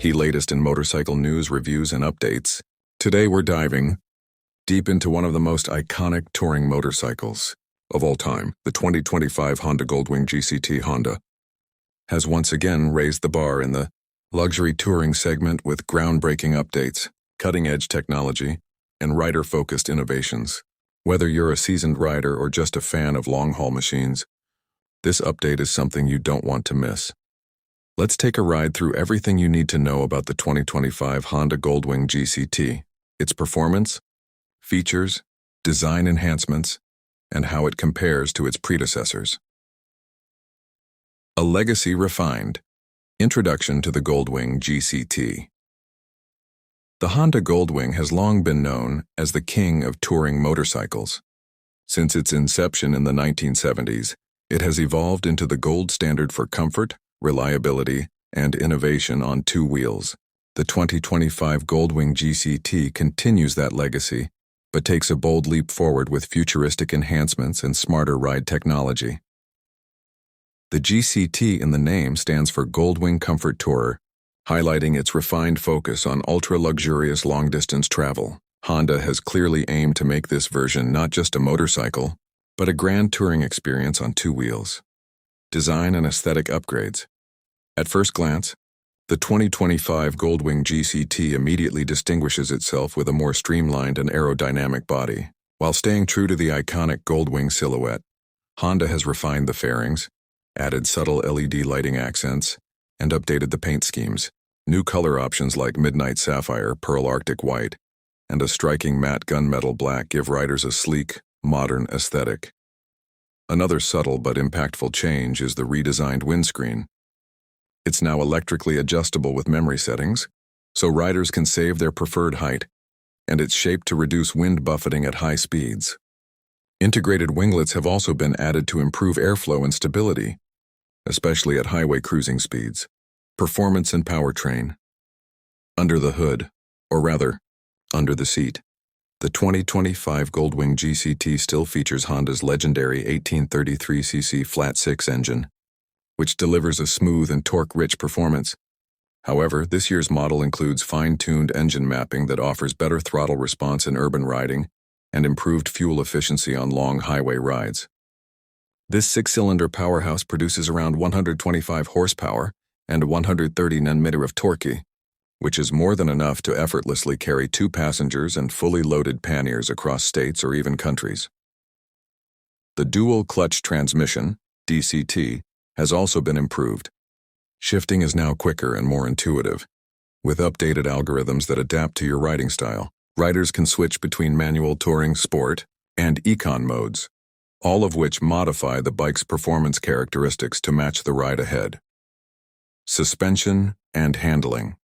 the latest in motorcycle news, reviews, and updates. Today we're diving deep into one of the most iconic touring motorcycles of all time. The 2025 Honda Goldwing GCT. Honda has once again raised the bar in the luxury touring segment with groundbreaking updates, cutting-edge technology, and rider-focused innovations. Whether you're a seasoned rider or just a fan of long-haul machines, this update is something you don't want to miss. Let's take a ride through everything you need to know about the 2025 Honda Goldwing GCT, its performance, features, design enhancements, and how it compares to its predecessors. A legacy refined. Introduction to the Goldwing GCT. The Honda Goldwing has long been known as the king of touring motorcycles. Since its inception in the 1970s, it has evolved into the gold standard for comfort, reliability, and innovation on two wheels. The 2025 Goldwing GCT continues that legacy, but takes a bold leap forward with futuristic enhancements and smarter ride technology. The GCT in the name stands for Goldwing Comfort Tourer, highlighting its refined focus on ultra-luxurious long-distance travel. Honda has clearly aimed to make this version not just a motorcycle, but a grand touring experience on two wheels. Design and aesthetic upgrades. At first glance, the 2025 Goldwing GCT immediately distinguishes itself with a more streamlined and aerodynamic body. While staying true to the iconic Goldwing silhouette, Honda has refined the fairings, added subtle LED lighting accents, and updated the paint schemes. New color options like Midnight Sapphire, Pearl Arctic White, and a striking matte gunmetal black give riders a sleek, modern aesthetic. Another subtle but impactful change is the redesigned windscreen. It's now electrically adjustable with memory settings, so riders can save their preferred height, and it's shaped to reduce wind buffeting at high speeds. Integrated winglets have also been added to improve airflow and stability, especially at highway cruising speeds. Performance and powertrain. Under the hood, or rather, under the seat, the 2025 Goldwing GCT still features Honda's legendary 1833cc flat-six engine, which delivers a smooth and torque-rich performance. However, this year's model includes fine-tuned engine mapping that offers better throttle response in urban riding and improved fuel efficiency on long highway rides. This six-cylinder powerhouse produces around 125 horsepower and 130 Nm of torque, which is more than enough to effortlessly carry two passengers and fully loaded panniers across states or even countries. The dual-clutch transmission, DCT, has also been improved. Shifting is now quicker and more intuitive. With updated algorithms that adapt to your riding style, riders can switch between manual touring, sport, and econ modes, all of which modify the bike's performance characteristics to match the ride ahead. Suspension and handling.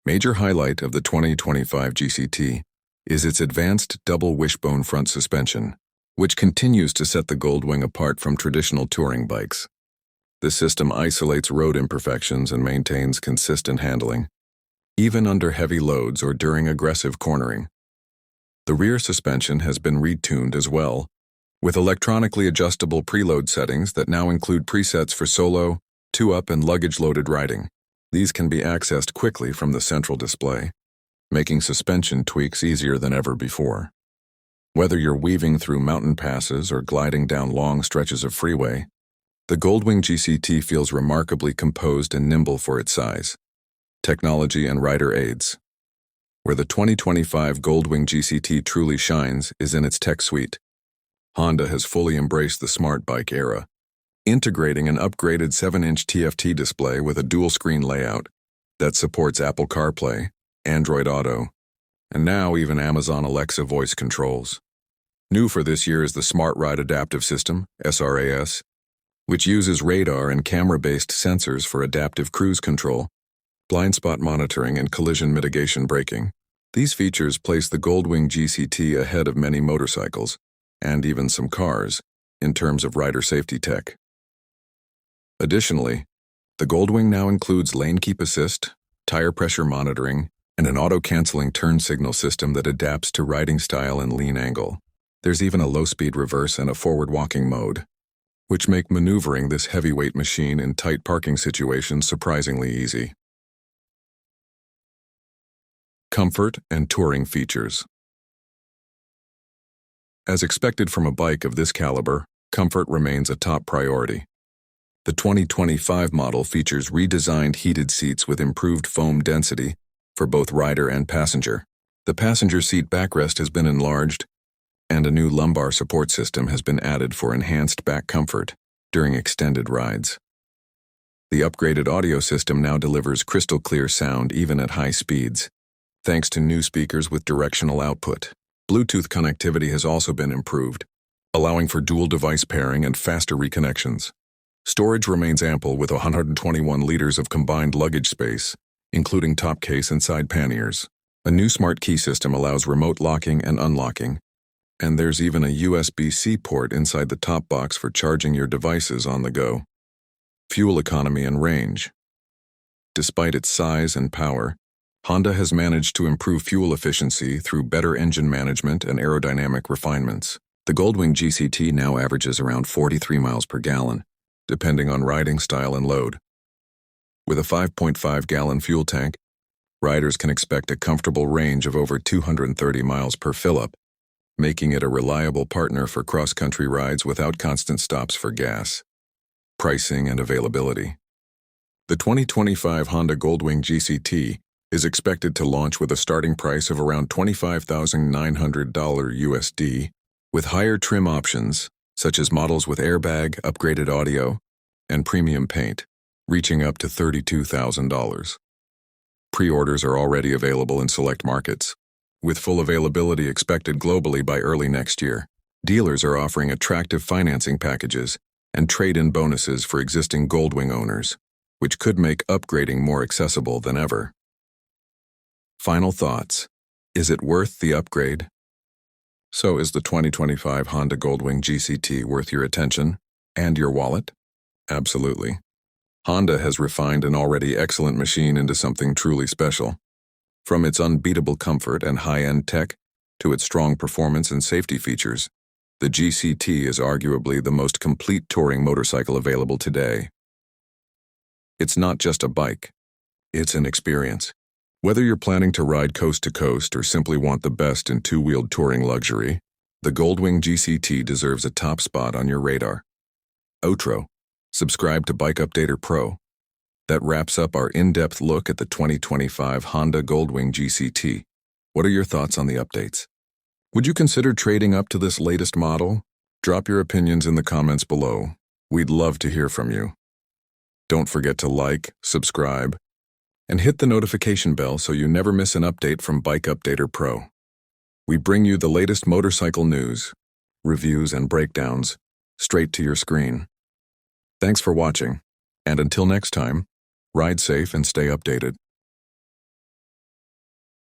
Major highlight of the 2025 GCT is its advanced double wishbone front suspension, which continues to set the Goldwing apart from traditional touring bikes. The system isolates road imperfections and maintains consistent handling, even under heavy loads or during aggressive cornering. The rear suspension has been retuned as well, with electronically adjustable preload settings that now include presets for solo, two-up, and luggage-loaded riding. These can be accessed quickly from the central display, making suspension tweaks easier than ever before. Whether you're weaving through mountain passes or gliding down long stretches of freeway, the Goldwing GCT feels remarkably composed and nimble for its size. Technology and rider aids. Where the 2025 Goldwing GCT truly shines is in its tech suite. Honda has fully embraced the smart bike era, integrating an upgraded 7-inch TFT display with a dual-screen layout that supports Apple CarPlay, Android Auto, and now even Amazon Alexa voice controls. New for this year is the Smart Ride Adaptive System, SRAS, which uses radar and camera-based sensors for adaptive cruise control, blind spot monitoring, and collision mitigation braking. These features place the Goldwing GCT ahead of many motorcycles, and even some cars, in terms of rider safety tech. Additionally, the Goldwing now includes lane keep assist, tire pressure monitoring, and an auto-canceling turn signal system that adapts to riding style and lean angle. There's even a low-speed reverse and a forward walking mode, which make maneuvering this heavyweight machine in tight parking situations surprisingly easy. Comfort and touring features. As expected from a bike of this caliber, comfort remains a top priority. The 2025 model features redesigned heated seats with improved foam density for both rider and passenger. The passenger seat backrest has been enlarged, and a new lumbar support system has been added for enhanced back comfort during extended rides. The upgraded audio system now delivers crystal clear sound even at high speeds, thanks to new speakers with directional output. Bluetooth connectivity has also been improved, allowing for dual device pairing and faster reconnections. Storage remains ample with 121 liters of combined luggage space, including top case and side panniers. A new smart key system allows remote locking and unlocking, and there's even a USB-C port inside the top box for charging your devices on the go. Fuel economy and range. Despite its size and power, Honda has managed to improve fuel efficiency through better engine management and aerodynamic refinements. The Goldwing GCT now averages around 43 miles per gallon, depending on riding style and load. With a 5.5-gallon fuel tank, riders can expect a comfortable range of over 230 miles per fill-up, making it a reliable partner for cross-country rides without constant stops for gas. Pricing and availability. The 2025 Honda Goldwing GCT is expected to launch with a starting price of around $25,900 USD, with higher trim options, such as models with airbag, upgraded audio, and premium paint, reaching up to $32,000. Pre-orders are already available in select markets, with full availability expected globally by early next year. Dealers are offering attractive financing packages and trade-in bonuses for existing Goldwing owners, which could make upgrading more accessible than ever. Final thoughts. Is it worth the upgrade? So is the 2025 Honda Goldwing GCT worth your attention and your wallet? Absolutely. Honda has refined an already excellent machine into something truly special. From its unbeatable comfort and high-end tech to its strong performance and safety features, the GCT is arguably the most complete touring motorcycle available today. It's not just a bike. It's an experience. Whether you're planning to ride coast to coast or simply want the best in two-wheeled touring luxury, the Goldwing GCT deserves a top spot on your radar. Outro. Subscribe to Bike Updater Pro. That wraps up our in-depth look at the 2025 Honda Goldwing GCT. What are your thoughts on the updates? Would you consider trading up to this latest model? Drop your opinions in the comments below. We'd love to hear from you. Don't forget to like, subscribe, and hit the notification bell so you never miss an update from Bike Updater Pro. We bring you the latest motorcycle news, reviews, and breakdowns straight to your screen. Thanks for watching, and until next time, ride safe and stay updated.